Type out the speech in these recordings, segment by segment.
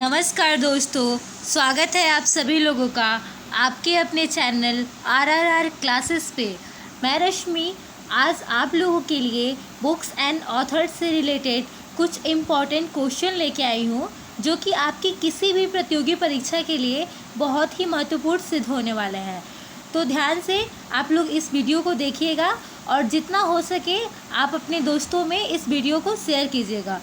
नमस्कार दोस्तों, स्वागत है आप सभी लोगों का आपके अपने चैनल RRR क्लासेस पे। मैं रश्मि आज आप लोगों के लिए बुक्स एंड ऑथर्स से रिलेटेड कुछ इम्पॉर्टेंट क्वेश्चन लेके आई हूँ, जो कि आपकी किसी भी प्रतियोगी परीक्षा के लिए बहुत ही महत्वपूर्ण सिद्ध होने वाले हैं। तो ध्यान से आप लोग इस वीडियो को देखिएगा और जितना हो सके आप अपने दोस्तों में इस वीडियो को शेयर कीजिएगा।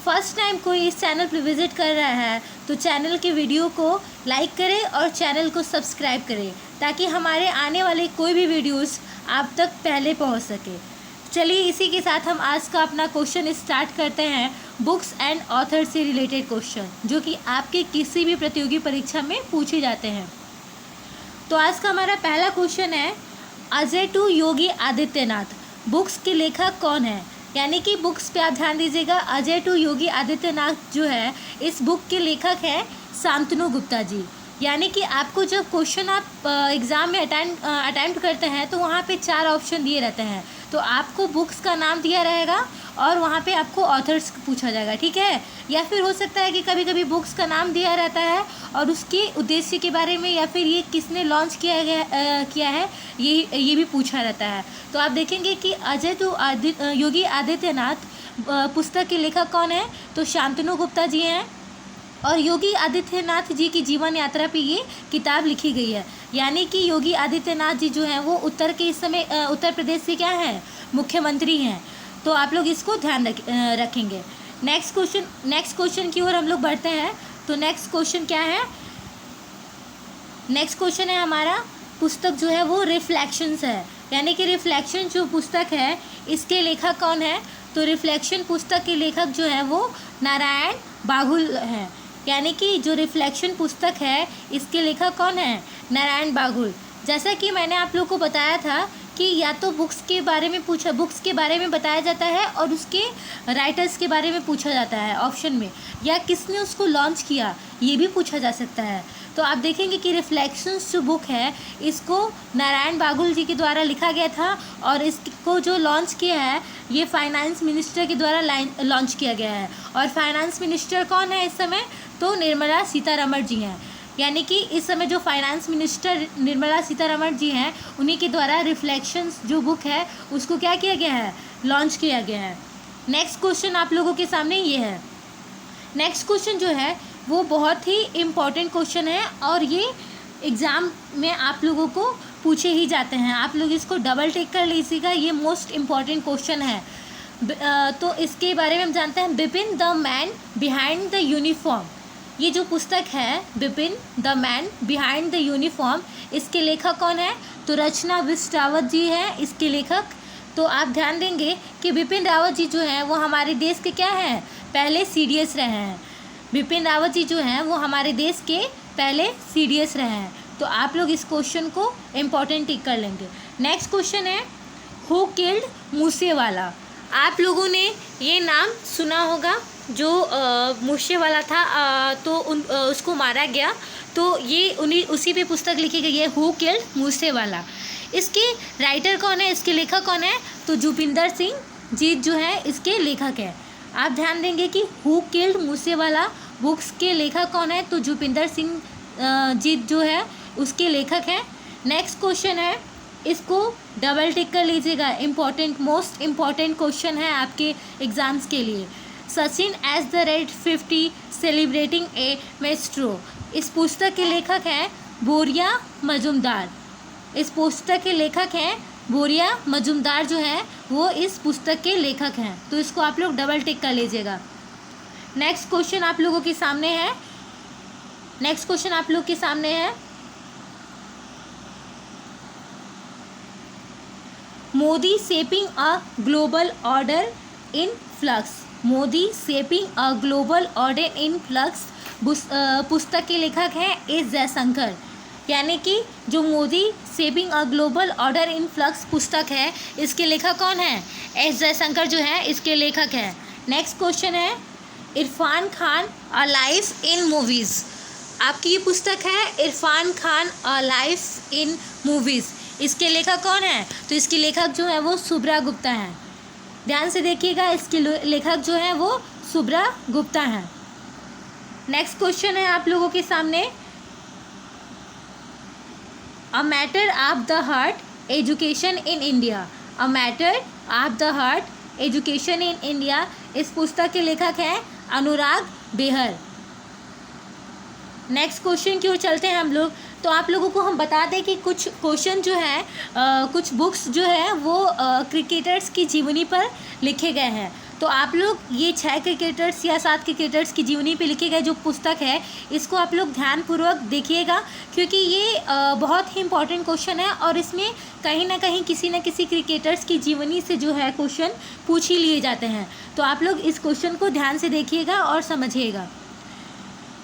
फर्स्ट टाइम कोई इस चैनल पर विज़िट कर रहा है तो चैनल के वीडियो को लाइक करें और चैनल को सब्सक्राइब करें, ताकि हमारे आने वाले कोई भी वीडियोस आप तक पहले पहुंच सके। चलिए इसी के साथ हम आज का अपना क्वेश्चन स्टार्ट करते हैं, बुक्स एंड ऑथर से रिलेटेड क्वेश्चन, जो कि आपके किसी भी प्रतियोगी परीक्षा में पूछे जाते हैं। तो आज का हमारा पहला क्वेश्चन है, अजय टू योगी आदित्यनाथ बुक्स के लेखक कौन है? यानी कि बुक्स पे आप ध्यान दीजिएगा, अजय टू योगी आदित्यनाथ जो है इस बुक के लेखक हैं शांतनु गुप्ता जी। यानी कि आपको जब क्वेश्चन आप एग्ज़ाम में अटेम्प्ट करते हैं तो वहाँ पे 4 ऑप्शन दिए रहते हैं, तो आपको बुक्स का नाम दिया रहेगा और वहाँ पे आपको ऑथर्स पूछा जाएगा, ठीक है। या फिर हो सकता है कि कभी कभी बुक्स का नाम दिया रहता है और उसके उद्देश्य के बारे में या फिर ये किसने लॉन्च किया है ये भी पूछा रहता है। तो आप देखेंगे कि अजय टू योगी आदित्यनाथ पुस्तक के लेखक कौन है? तो शांतनु गुप्ता जी हैं। और योगी आदित्यनाथ जी की जीवन यात्रा पे ये किताब लिखी गई है। यानी कि योगी आदित्यनाथ जी जो हैं वो इस समय उत्तर प्रदेश से क्या हैं, मुख्यमंत्री हैं। तो आप लोग इसको ध्यान रखेंगे। नेक्स्ट क्वेश्चन की ओर हम लोग बढ़ते हैं। तो नेक्स्ट क्वेश्चन क्या है? नेक्स्ट क्वेश्चन है हमारा, पुस्तक जो है वो रिफ्लेक्शंस है। यानी कि रिफ्लेक्शन जो पुस्तक है इसके लेखक कौन है? तो रिफ्लेक्शन पुस्तक के लेखक जो है वो नारायण बाघुल हैं। यानी कि जो रिफ्लेक्शन पुस्तक है इसके लेखक कौन है? नारायण बाघुल। जैसा कि मैंने आप लोग को बताया था कि या तो बुक्स के बारे में बताया जाता है और उसके राइटर्स के बारे में पूछा जाता है ऑप्शन में, या किसने उसको लॉन्च किया ये भी पूछा जा सकता है। तो आप देखेंगे कि रिफ्लेक्शंस जो बुक है इसको नारायण बाघुल जी के द्वारा लिखा गया था और इसको जो लॉन्च किया है ये फाइनेंस मिनिस्टर के द्वारा लॉन्च किया गया है। और फाइनेंस मिनिस्टर कौन है इस समय? तो निर्मला सीतारमण जी हैं। यानी कि इस समय जो फाइनेंस मिनिस्टर निर्मला सीतारमण जी हैं उन्हीं के द्वारा रिफ्लेक्शंस जो बुक है उसको क्या किया गया है, लॉन्च किया गया है। नेक्स्ट क्वेश्चन आप लोगों के सामने ये है। नेक्स्ट क्वेश्चन जो है वो बहुत ही इम्पॉर्टेंट क्वेश्चन है और ये एग्ज़ाम में आप लोगों को पूछे ही जाते हैं। आप लोग इसको डबल टिक कर लीजिएगा, ये मोस्ट इम्पॉर्टेंट क्वेश्चन है। तो इसके बारे में हम जानते हैं, Bipin the man behind the uniform. ये जो पुस्तक है Bipin the man behind the uniform, इसके लेखक कौन है? तो रचना बिष्ट रावत जी हैं इसके लेखक। तो आप ध्यान देंगे कि बिपिन रावत जी जो हैं वो हमारे देश के क्या हैं, पहले CDS रहे हैं। बिपिन रावत जी जो हैं वो हमारे देश के पहले CDS रहे हैं। तो आप लोग इस क्वेश्चन को इम्पोर्टेंट टिक कर लेंगे। नेक्स्ट क्वेश्चन है, हु किल्ड मूसेवाला। आप लोगों ने ये नाम सुना होगा, जो मूसेवाला था तो उसको मारा गया, तो ये उसी पे पुस्तक लिखी गई है, हु किल्ड मूसेवाला। इसके राइटर कौन है, इसके लेखक कौन है? तो भूपिंदर सिंह जी जो है इसके लेखक हैं। आप ध्यान देंगे कि हु किल्ड मूसेवाला बुक्स के लेखक कौन है? तो भूपिंदर सिंह जी जो है उसके लेखक हैं। नेक्स्ट क्वेश्चन है, इसको डबल टिक कर लीजिएगा, मोस्ट इम्पॉर्टेंट क्वेश्चन है आपके एग्ज़ाम्स के लिए। Sachin as the red 50 celebrating a maestro. इस पुस्तक के लेखक हैं बोरिया मजुमदार। इस पुस्तक के लेखक हैं बोरिया मजुमदार जो है वो इस पुस्तक के लेखक हैं। तो इसको आप लोग डबल टिक कर लीजिएगा। नेक्स्ट क्वेश्चन आप लोगों के सामने है, Modi shaping a global order in flux. Modi shaping a global order in flux पुस्तक के लेखक हैं एस जयशंकर। यानी कि जो Modi shaping a global order in flux पुस्तक है इसके लेखक कौन है? एस जयशंकर जो है इसके लेखक हैं। नेक्स्ट क्वेश्चन है, Irfan Khan a life in movies. आपकी ये पुस्तक है Irfan Khan a life in movies, इसके लेखक कौन है? तो इसके लेखक जो है वो शुभ्रा गुप्ता हैं। ध्यान से देखिएगा, इसके लेखक जो हैं वो शुभ्रा गुप्ता हैं। नेक्स्ट क्वेश्चन है आप लोगों के सामने, a matter of the heart education in India. A matter of the heart education in India, इस पुस्तक के लेखक हैं अनुराग बेहर। नेक्स्ट क्वेश्चन की ओर चलते हैं हम लोग। तो आप लोगों को हम बता दें कि कुछ क्वेश्चन जो है कुछ बुक्स जो है वो क्रिकेटर्स की जीवनी पर लिखे गए हैं। तो आप लोग ये 6 क्रिकेटर्स या 7 क्रिकेटर्स की जीवनी पे लिखे गए जो पुस्तक है, इसको आप लोग ध्यानपूर्वक देखिएगा, क्योंकि ये बहुत ही इंपॉर्टेंट क्वेश्चन है और इसमें कहीं ना कहीं किसी न किसी क्रिकेटर्स की जीवनी से जो है क्वेश्चन पूछ ही लिए जाते हैं। तो आप लोग इस क्वेश्चन को ध्यान से देखिएगा और समझिएगा।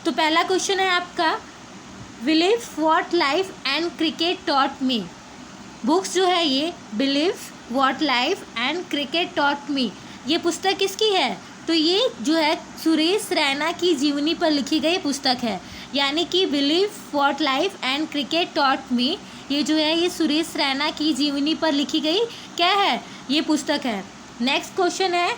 तो पहला क्वेश्चन है आपका, believe what life and cricket taught me. Books जो है ये believe what life and cricket taught me, ये पुस्तक किसकी है? तो ये जो है सुरेश रैना की जीवनी पर लिखी गई पुस्तक है, यानी कि believe what life and cricket taught me, ये जो है ये सुरेश रैना की जीवनी पर लिखी गई क्या है, ये पुस्तक है। नेक्स्ट क्वेश्चन है,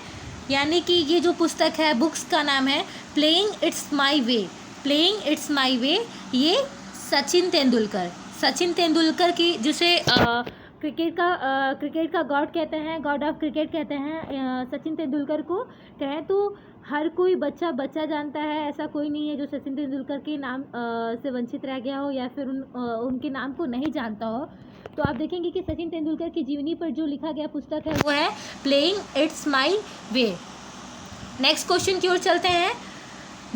यानी कि ये जो पुस्तक है बुक्स का नाम है playing it's my way. Playing it's my way, ये सचिन तेंदुलकर की, जिसे क्रिकेट का गॉड कहते हैं, गॉड ऑफ क्रिकेट कहते हैं सचिन तेंदुलकर को। कहें तो हर कोई बच्चा जानता है, ऐसा कोई नहीं है जो सचिन तेंदुलकर के नाम से वंचित रह गया हो या फिर उनके नाम को नहीं जानता हो। तो आप देखेंगे कि सचिन तेंदुलकर की जीवनी पर जो लिखा गया पुस्तक है वो है playing it's my way. Next question की ओर चलते हैं,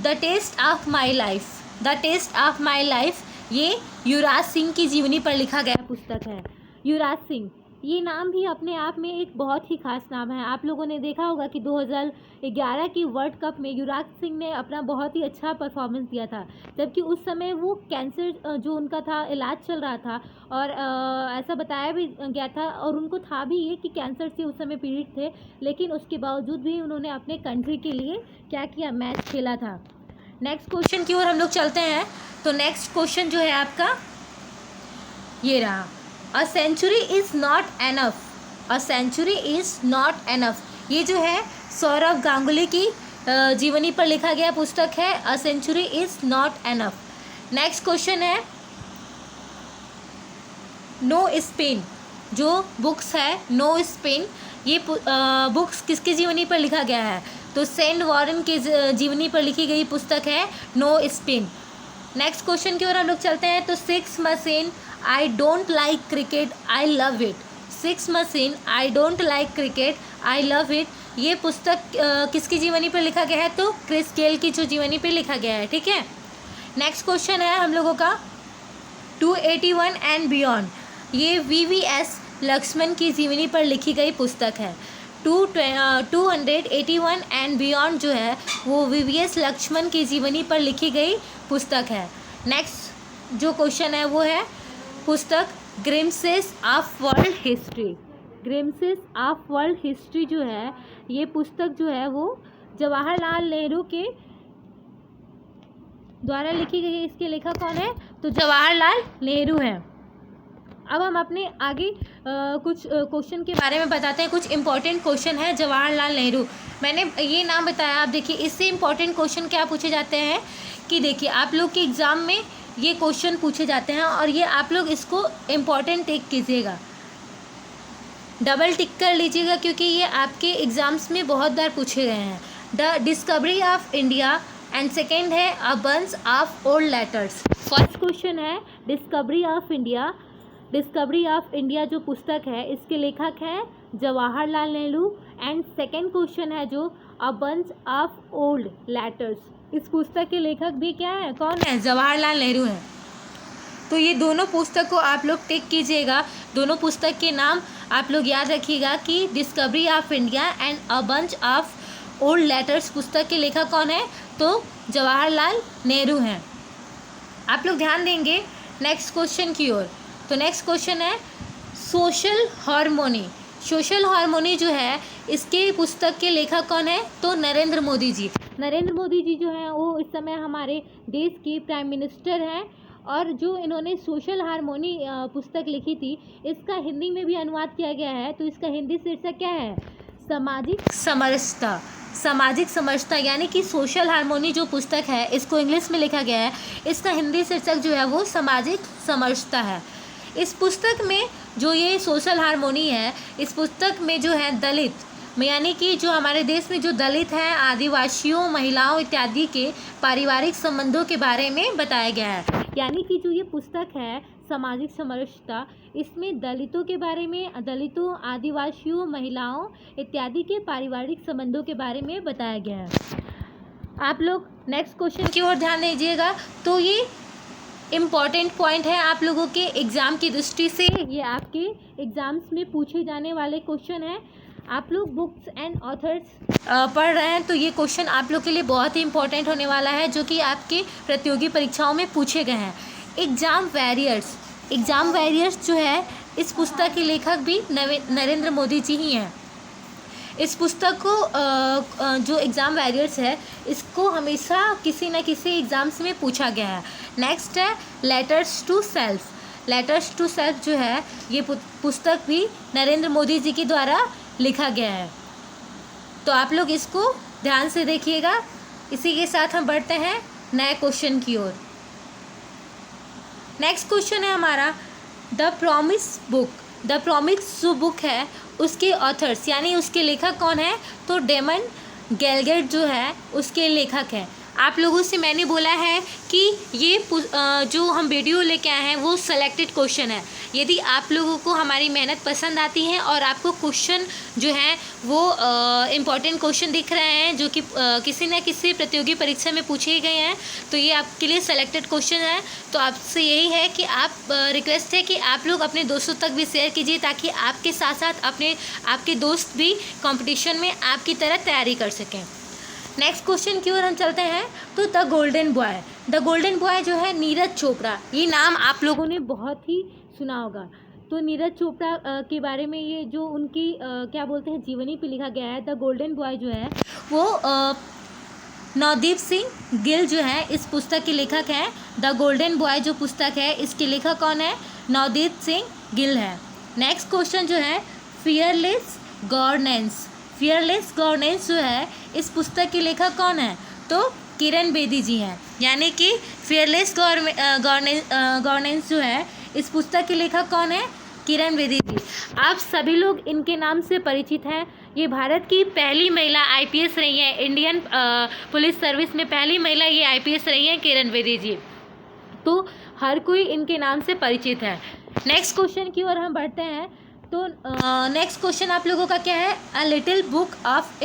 the test of my life. The test of my life, ये युवराज सिंह की जीवनी पर लिखा गया पुस्तक है। युवराज सिंह, ये नाम भी अपने आप में एक बहुत ही खास नाम है। आप लोगों ने देखा होगा कि 2011 की वर्ल्ड कप में युवराज सिंह ने अपना बहुत ही अच्छा परफॉर्मेंस दिया था, जबकि उस समय वो कैंसर जो उनका था इलाज चल रहा था और ऐसा बताया भी गया था और उनको था भी ये कि कैंसर से उस समय पीड़ित थे, लेकिन उसके बावजूद भी उन्होंने अपने कंट्री के लिए क्या किया, मैच खेला था। नेक्स्ट क्वेश्चन की ओर हम लोग चलते हैं। तो नेक्स्ट क्वेश्चन जो है आपका ये रहा, a century is not enough. A century is not enough, ये जो है सौरव गांगुली की जीवनी पर लिखा गया पुस्तक है, a century is not enough. Next question है, नो स्पिन। जो बुक्स है नो स्पिन, ये बुक्स किसकी जीवनी पर लिखा गया है? तो सेंट वॉरेन की जीवनी पर लिखी गई पुस्तक है नो स्पिन। नेक्स्ट क्वेश्चन की ओर हम लोग चलते हैं। तो six machine I don't like cricket I love it. Six machine I don't like cricket I love it, ये पुस्तक किसकी जीवनी पर लिखा गया है? तो क्रिस गेल की जो जीवनी पर लिखा गया है, ठीक है। नेक्स्ट क्वेश्चन है हम लोगों का 281 एंड बियॉन्ड, ये VVS लक्ष्मण की जीवनी पर लिखी गई पुस्तक है। 281 एंड बियॉन्ड जो है वो VVS लक्ष्मण की जीवनी पर लिखी गई पुस्तक है। नेक्स्ट जो क्वेश्चन है वो है पुस्तक glimpses of world history. Glimpses of world history जो है ये पुस्तक जो है वो जवाहरलाल नेहरू के द्वारा लिखी गई है। इसके लेखक कौन है? तो जवाहरलाल नेहरू हैं। अब हम अपने आगे कुछ क्वेश्चन के बारे में बताते हैं। कुछ इंपॉर्टेंट क्वेश्चन है जवाहरलाल नेहरू, मैंने ये नाम बताया। आप देखिए इससे इंपॉर्टेंट क्वेश्चन क्या पूछे जाते हैं कि देखिए आप लोग के एग्ज़ाम में ये क्वेश्चन पूछे जाते हैं और ये आप लोग इसको इम्पॉर्टेंट टिक कीजिएगा, डबल टिक कर लीजिएगा, क्योंकि ये आपके एग्ज़ाम्स में बहुत बार पूछे गए हैं। The discovery of India and second है a bunch of old letters. First question है discovery of India. Discovery of India जो पुस्तक है इसके लेखक हैं Jawaharlal Nehru. And second question है जो a bunch of old letters, इस पुस्तक के लेखक भी क्या है, कौन है? जवाहरलाल नेहरू हैं। तो ये दोनों पुस्तक को आप लोग टिक कीजिएगा, दोनों पुस्तक के नाम आप लोग याद रखिएगा कि discovery of India and a bunch of old letters पुस्तक के लेखक कौन है? तो जवाहरलाल नेहरू हैं। आप लोग ध्यान देंगे नेक्स्ट क्वेश्चन की ओर। तो नेक्स्ट क्वेश्चन है सोशल हार्मोनी। सोशल हार्मोनी जो है इसके पुस्तक के लेखक कौन है? तो नरेंद्र मोदी जी। नरेंद्र मोदी जी जो हैं वो इस समय हमारे देश के प्राइम मिनिस्टर हैं और जो इन्होंने सोशल हार्मोनी पुस्तक लिखी थी इसका हिंदी में भी अनुवाद किया गया है। तो इसका हिंदी शीर्षक क्या है? सामाजिक समरसता। सामाजिक समरसता यानी कि सोशल हार्मोनी जो पुस्तक है, इसको इंग्लिश में लिखा गया है, इसका हिंदी शीर्षक जो है वो सामाजिक समरसता है। इस पुस्तक में जो ये सोशल हार्मोनी है, इस पुस्तक में जो है दलित यानी कि जो हमारे देश में जो दलित हैं, आदिवासियों, महिलाओं इत्यादि के पारिवारिक संबंधों के बारे में बताया गया है। यानी कि जो ये पुस्तक है सामाजिक समरसता, इसमें दलितों के बारे में, दलितों, आदिवासियों, महिलाओं इत्यादि के पारिवारिक संबंधों के बारे में बताया गया है। आप लोग नेक्स्ट क्वेश्चन की ओर ध्यान दीजिएगा। तो ये इम्पॉर्टेंट पॉइंट है आप लोगों के एग्ज़ाम की दृष्टि से, ये आपके एग्ज़ाम्स में पूछे जाने वाले क्वेश्चन हैं। आप लोग बुक्स एंड ऑथर्स पढ़ रहे हैं तो ये क्वेश्चन आप लोग के लिए बहुत ही इंपॉर्टेंट होने वाला है, जो कि आपके प्रतियोगी परीक्षाओं में पूछे गए हैं। एग्ज़ाम वॉरियर्स जो है, इस पुस्तक के लेखक भी नरेंद्र मोदी जी ही हैं। इस पुस्तक को जो एग्ज़ाम वॉरियर्स है, इसको हमेशा किसी न किसी एग्ज़ाम्स में पूछा गया है। नेक्स्ट है लेटर्स टू सेल्फ जो है, ये पुस्तक भी नरेंद्र मोदी जी के द्वारा लिखा गया है। तो आप लोग इसको ध्यान से देखिएगा। इसी के साथ हम बढ़ते हैं नए क्वेश्चन की ओर। नेक्स्ट क्वेश्चन है हमारा द प्रॉमिस जो बुक है, उसके ऑथर्स यानी उसके लेखक कौन है? तो डेमन गैलगेट जो है उसके लेखक हैं। आप लोगों से मैंने बोला है कि ये जो हम वीडियो लेके आए हैं वो सेलेक्टेड क्वेश्चन है। यदि आप लोगों को हमारी मेहनत पसंद आती है और आपको क्वेश्चन जो है वो इम्पॉर्टेंट क्वेश्चन दिख रहे हैं जो कि किसी न किसी प्रतियोगी परीक्षा में पूछे गए हैं, तो ये आपके लिए सेलेक्टेड क्वेश्चन है। तो आपसे यही है कि रिक्वेस्ट है कि आप लोग अपने दोस्तों तक भी शेयर कीजिए, ताकि आपके साथ साथ आपके दोस्त भी कंपटीशन में आपकी तरह तैयारी कर सकें। नेक्स्ट क्वेश्चन की ओर हम चलते हैं। तो द गोल्डन बॉय जो है नीरज चोपड़ा, ये नाम आप लोगों ने बहुत ही सुना होगा। तो नीरज चोपड़ा के बारे में ये जो उनकी क्या बोलते हैं जीवनी पे लिखा गया है। द गोल्डन बॉय जो है वो नवदीप सिंह गिल जो है इस पुस्तक के लेखक हैं। द गोल्डन बॉय जो पुस्तक है, इसके लेखक कौन है? नवदीप सिंह गिल है। नेक्स्ट क्वेश्चन जो है फियरलेस गवर्नेंस जो है, इस पुस्तक के लेखक कौन है? तो किरण बेदी जी हैं। यानी कि फियरलेस गवर्नेंस जो है, इस पुस्तक के लेखक कौन है? किरण बेदी जी। आप सभी लोग इनके नाम से परिचित हैं। ये भारत की पहली महिला IPS रही हैं। इंडियन पुलिस सर्विस में पहली महिला ये IPS रही हैं, किरण बेदी जी। तो हर कोई इनके नाम से परिचित है। नेक्स्ट क्वेश्चन की ओर हम बढ़ते हैं। तो नेक्स्ट क्वेश्चन आप लोगों का क्या है? A little book of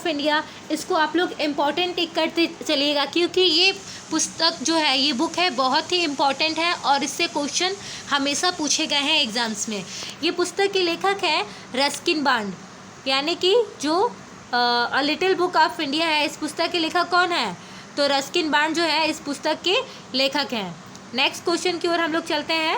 India. इसको आप लोग इम्पॉर्टेंट टिक करते चलिएगा, क्योंकि ये पुस्तक जो है, ये बुक है, बहुत ही इम्पॉर्टेंट है और इससे क्वेश्चन हमेशा पूछे गए हैं एग्जाम्स में। ये पुस्तक के लेखक हैं रस्किन बॉन्ड। यानी कि जो a little book of India है, इस पुस्तक के लेखक कौन है? तो रस्किन बॉन्ड जो है इस पुस्तक के लेखक हैं। नेक्स्ट क्वेश्चन की ओर हम लोग चलते हैं।